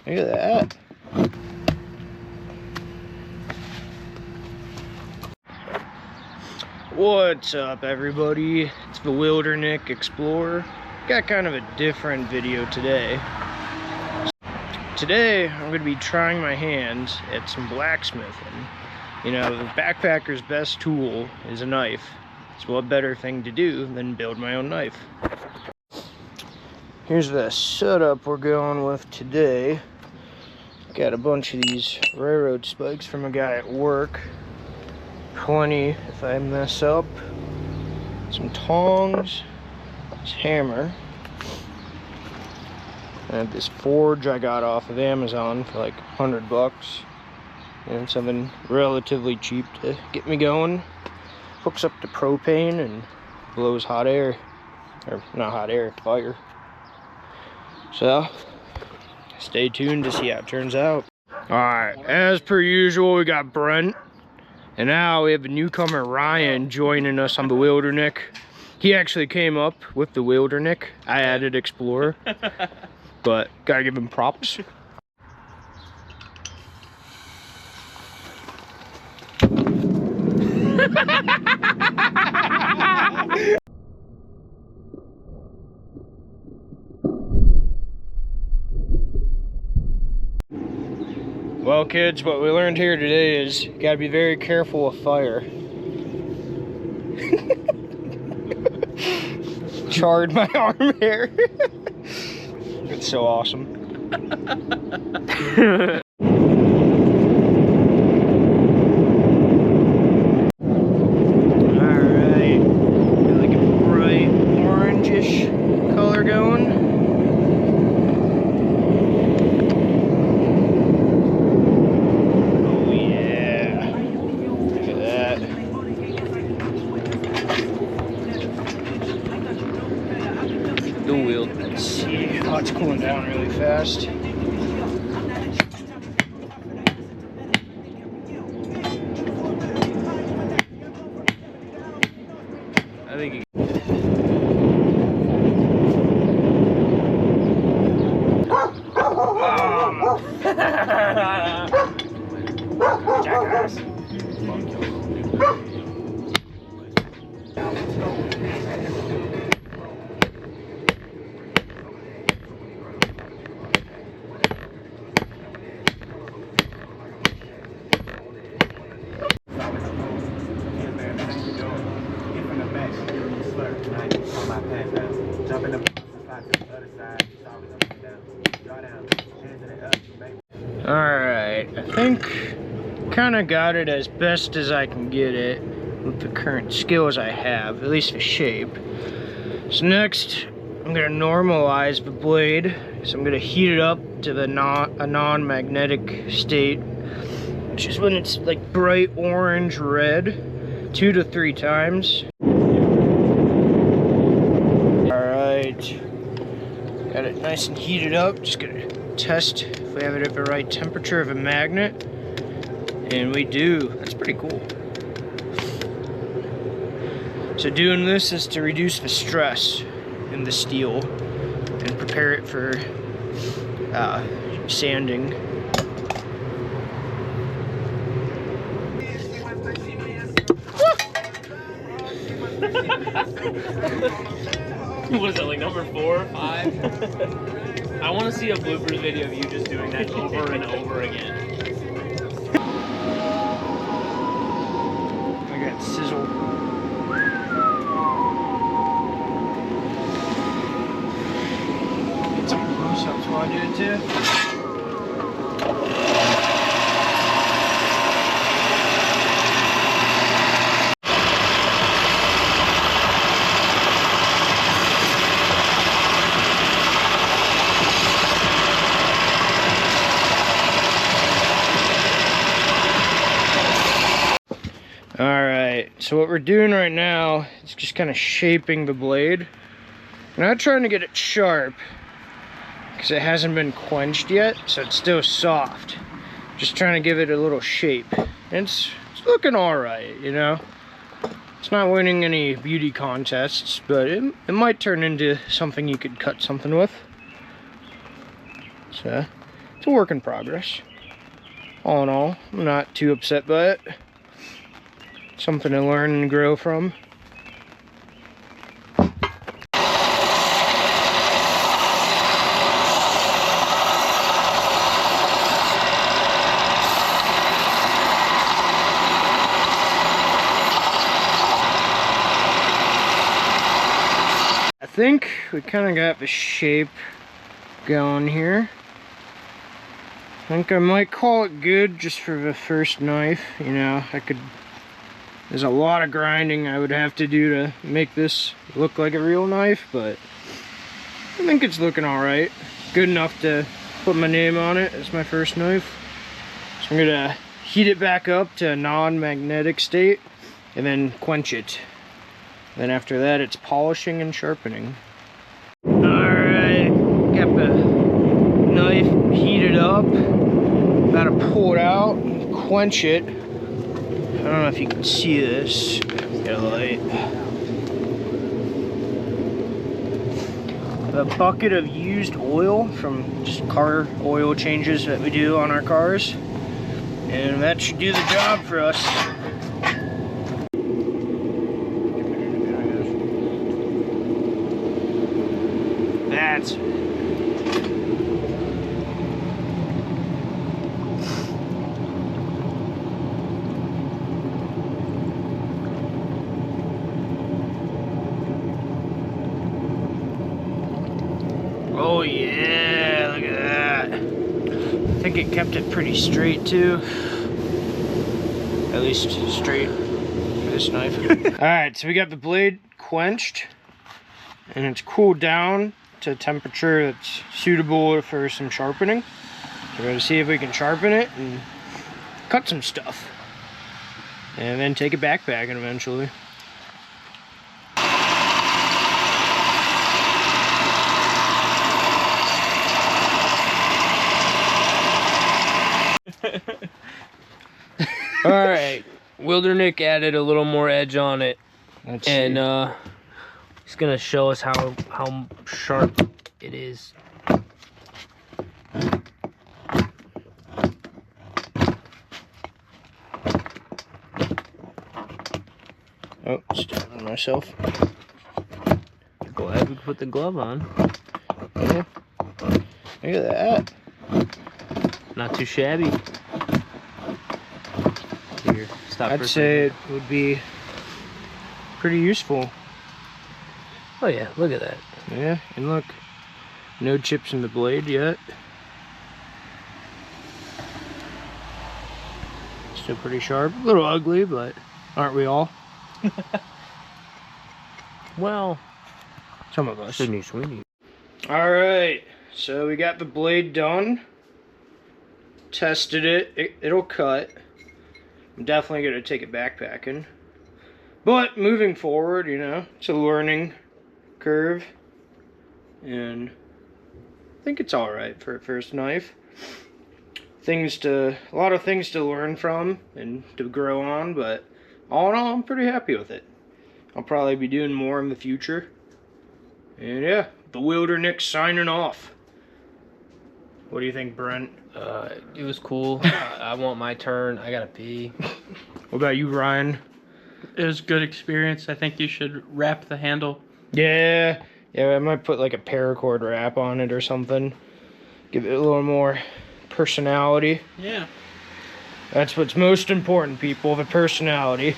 Look at that. What's up, everybody? It's the Wilderness Explorer. Got kind of a different video today. Today, I'm going to be trying my hands at some blacksmithing. You know, the backpacker's best tool is a knife. So what better thing to do than build my own knife? Here's the setup we're going with today. Got a bunch of these railroad spikes from a guy at work. Plenty if I mess up. Some tongs. This hammer. I have this forge I got off of Amazon for like $100. And something relatively cheap to get me going. Hooks up to propane and blows hot air. Or not hot air, fire. So, stay tuned to see how it turns out. Alright, as per usual, we got Brent. And now we have a newcomer, Ryan, joining us on the Wilderness. He actually came up with the Wilderness. I added Explorer. But, gotta give him props. Well, kids, what we learned here today is you gotta be very careful with fire. Charred my arm hair. It's so awesome. Alright, got like a bright orangish color going. The wheel. Let's see. Oh, it's cooling down really fast. I think you jackass. Alright, I think kind of got it as best as I can get it with the current skills I have, at least the shape. So next, I'm going to normalize the blade. So I'm going to heat it up to the non-magnetic state, which is when it's like bright orange red, 2 to 3 times. Alright, got it nice and heated up. Just going to test if we have it at the right temperature of a magnet, and we do. That's pretty cool. So doing this is to reduce the stress in the steel and prepare it for sanding. What is that, like number 4 or 5? I want to see a bloopers video of you just doing that over and over again. I got sizzle. Get some close-ups while I do it too. Alright, so what we're doing right now is just kind of shaping the blade. We're not trying to get it sharp because it hasn't been quenched yet, so it's still soft. Just trying to give it a little shape. And it's looking alright, you know. It's not winning any beauty contests, but it might turn into something you could cut something with. So, it's a work in progress. All in all, I'm not too upset by it. Something to learn and grow from. I think we kind of got the shape going here. I think I might call it good just for the first knife. You know, there's a lot of grinding I would have to do to make this look like a real knife, but I think it's looking alright. Good enough to put my name on it as my first knife. So I'm gonna heat it back up to a non-magnetic state and then quench it. Then after that, it's polishing and sharpening. Alright, got the knife heated up. About to pull it out and quench it. I don't know if you can see this. Got a light. A bucket of used oil from just car oil changes that we do on our cars. And that should do the job for us. That's it. Oh yeah, look at that. I think it kept it pretty straight too. At least straight for this knife. Alright, so we got the blade quenched and it's cooled down to a temperature that's suitable for some sharpening. So we're gonna see if we can sharpen it and cut some stuff. And then take it backpacking eventually. Alright, Wildernick added a little more edge on it. Let's and see. He's gonna show us how sharp it is. Oh, stabbing myself. Glad we put the glove on. Yeah. Look at that. Not too shabby. Here, stop. I'd say it would be pretty useful. Oh yeah, look at that. Yeah, and look, no chips in the blade yet. Still pretty sharp. A little ugly, but aren't we all? Well, some of us. Sweeney. Alright, so we got the blade done. Tested it. It'll cut. I'm definitely going to take it backpacking. But moving forward, you know, it's a learning curve. And I think it's alright for a first knife. A lot of things to learn from and to grow on, but all in all, I'm pretty happy with it. I'll probably be doing more in the future. And yeah, the Wildernick signing off. What do you think, Brent? It was cool. I want my turn. I gotta pee. What about you, Ryan? It was a good experience. I think you should wrap the handle. Yeah, I might put like a paracord wrap on it or something. Give it a little more personality. Yeah. That's what's most important, people, the personality.